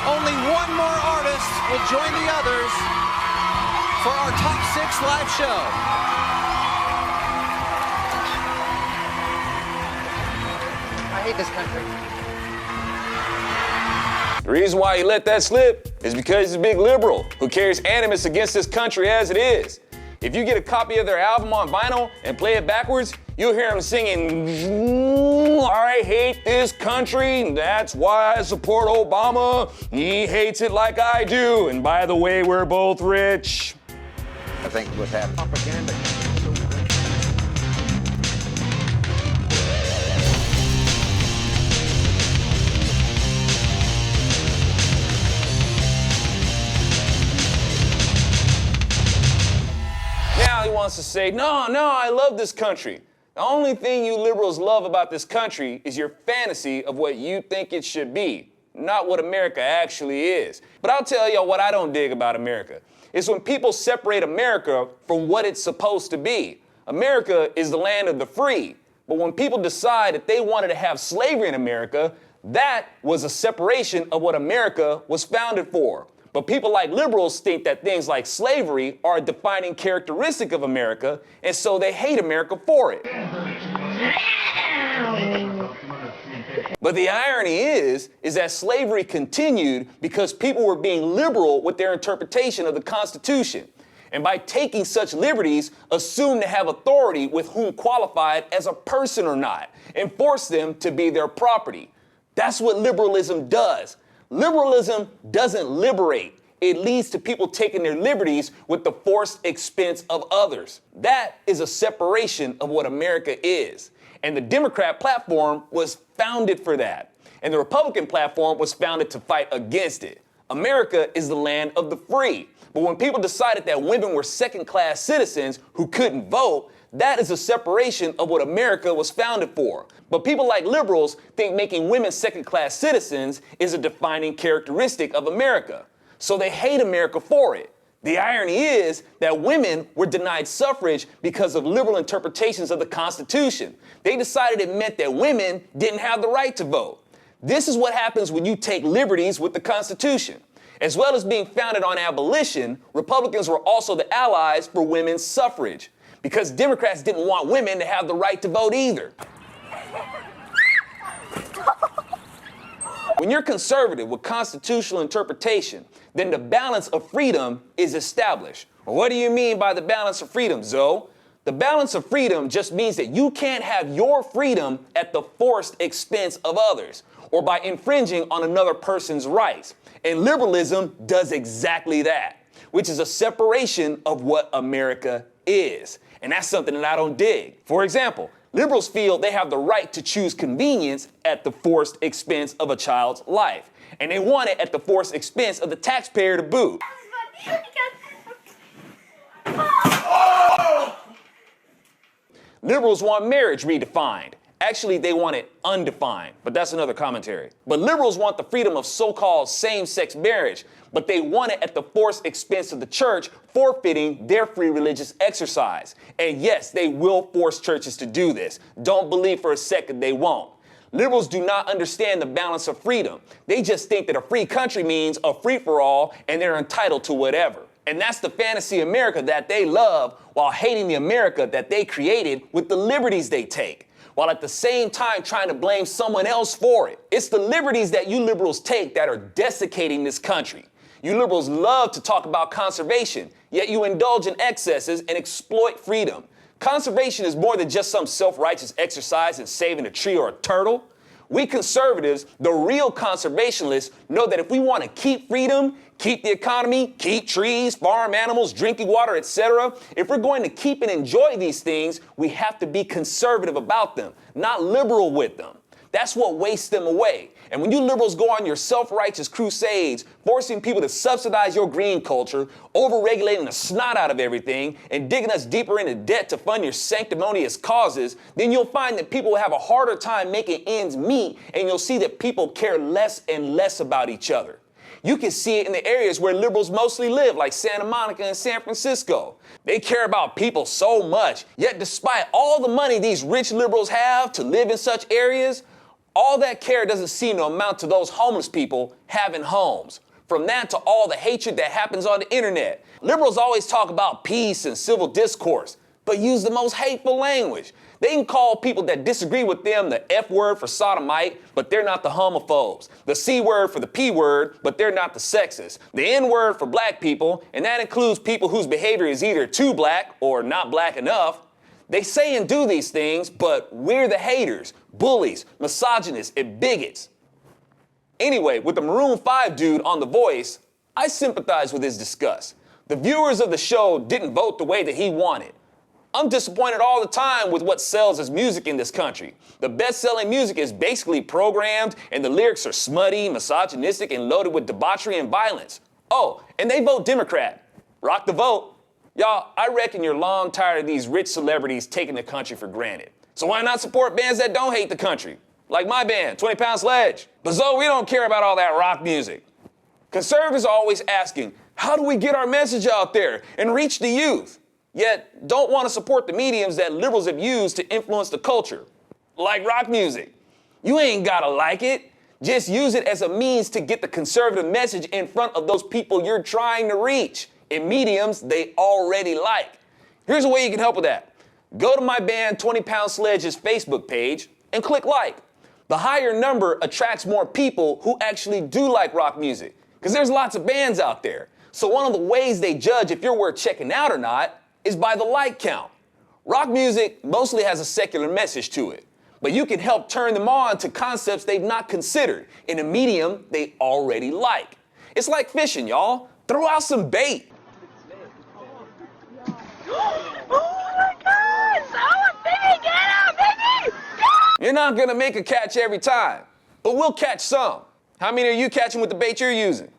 Only one more artist will join the others for our Top 6 live show. I hate this country. The reason why he let that slip is because he's a big liberal who carries animus against this country as it is. If you get a copy of their album on vinyl and play it backwards, you'll hear him singing, I hate this country, that's why I support Obama. He hates it like I do, and by the way, we're both rich. I think what's happening. Propaganda. Now he wants to say, no, I love this country. The only thing you liberals love about this country is your fantasy of what you think it should be, not what America actually is. But I'll tell y'all what I don't dig about America. It's when people separate America from what it's supposed to be. America is the land of the free. But when people decide that they wanted to have slavery in America, that was a separation of what America was founded for. But people like liberals think that things like slavery are a defining characteristic of America, and so they hate America for it. But the irony is that slavery continued because people were being liberal with their interpretation of the Constitution. And by taking such liberties, assumed to have authority with whom qualified as a person or not, and forced them to be their property. That's what liberalism does. Liberalism doesn't liberate. It leads to people taking their liberties with the forced expense of others. That is a separation of what America is. And the Democrat platform was founded for that. And the Republican platform was founded to fight against it. America is the land of the free. But when people decided that women were second-class citizens who couldn't vote, that is a separation of what America was founded for. But people like liberals think making women second-class citizens is a defining characteristic of America. So they hate America for it. The irony is that women were denied suffrage because of liberal interpretations of the Constitution. They decided it meant that women didn't have the right to vote. This is what happens when you take liberties with the Constitution. As well as being founded on abolition, Republicans were also the allies for women's suffrage, because Democrats didn't want women to have the right to vote either. When you're conservative with constitutional interpretation, then the balance of freedom is established. Well, what do you mean by the balance of freedom, Zoe? The balance of freedom just means that you can't have your freedom at the forced expense of others, or by infringing on another person's rights. And liberalism does exactly that, which is a separation of what America is. And that's something that I don't dig. For example, liberals feel they have the right to choose convenience at the forced expense of a child's life. And they want it at the forced expense of the taxpayer to boot. Liberals want marriage redefined. Actually, they want it undefined, but that's another commentary. But liberals want the freedom of so-called same-sex marriage, but they want it at the forced expense of the church, forfeiting their free religious exercise. And yes, they will force churches to do this. Don't believe for a second they won't. Liberals do not understand the balance of freedom. They just think that a free country means a free-for-all and they're entitled to whatever. And that's the fantasy America that they love, while hating the America that they created with the liberties they take, while at the same time trying to blame someone else for it. It's the liberties that you liberals take that are desiccating this country. You liberals love to talk about conservation, yet you indulge in excesses and exploit freedom. Conservation is more than just some self-righteous exercise in saving a tree or a turtle. We conservatives, the real conservationists, know that if we want to keep freedom, keep the economy, keep trees, farm animals, drinking water, etc., if we're going to keep and enjoy these things, we have to be conservative about them, not liberal with them. That's what wastes them away. And when you liberals go on your self-righteous crusades, forcing people to subsidize your green culture, over-regulating the snot out of everything, and digging us deeper into debt to fund your sanctimonious causes, then you'll find that people will have a harder time making ends meet, and you'll see that people care less and less about each other. You can see it in the areas where liberals mostly live, like Santa Monica and San Francisco. They care about people so much, yet despite all the money these rich liberals have to live in such areas, All that care doesn't seem to amount to those homeless people having homes. From that to all the hatred that happens on the internet. Liberals always talk about peace and civil discourse, but use the most hateful language. They can call people that disagree with them the F word for sodomite, but they're not the homophobes. The C word for the P word, but they're not the sexists. The N word for black people, and that includes people whose behavior is either too black or not black enough. They say and do these things, but we're the haters, bullies, misogynists, and bigots. Anyway, with the Maroon 5 dude on The Voice, I sympathize with his disgust. The viewers of the show didn't vote the way that he wanted. I'm disappointed all the time with what sells as music in this country. The best-selling music is basically programmed, and the lyrics are smutty, misogynistic, and loaded with debauchery and violence. Oh, and they vote Democrat. Rock the vote. Y'all, I reckon you're long tired of these rich celebrities taking the country for granted. So why not support bands that don't hate the country? Like my band, 20 Pound Sledge. But Zoe, we don't care about all that rock music. Conservatives are always asking, how do we get our message out there and reach the youth? Yet don't want to support the mediums that liberals have used to influence the culture, like rock music. You ain't gotta like it. Just use it as a means to get the conservative message in front of those people you're trying to reach in mediums they already like. Here's a way you can help with that. Go to my band 20 Pound Sledge's Facebook page and click like. The higher number attracts more people who actually do like rock music, because there's lots of bands out there. So one of the ways they judge if you're worth checking out or not is by the like count. Rock music mostly has a secular message to it, but you can help turn them on to concepts they've not considered in a medium they already like. It's like fishing, y'all. Throw out some bait. Oh my God! Someone big! Get out, baby! You're not gonna make a catch every time, but we'll catch some. How many are you catching with the bait you're using?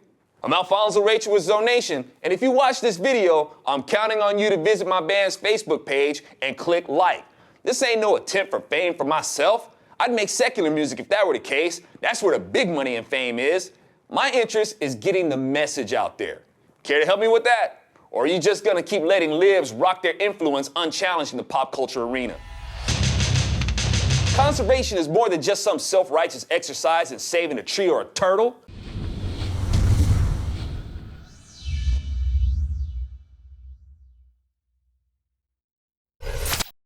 I'm Alfonso Rachel with Zonation, and if you watch this video, I'm counting on you to visit my band's Facebook page and click like. This ain't no attempt for fame for myself. I'd make secular music if that were the case. That's where the big money and fame is. My interest is getting the message out there. Care to help me with that? Or are you just gonna keep letting libs rock their influence unchallenged in the pop culture arena? Conservation is more than just some self-righteous exercise in saving a tree or a turtle.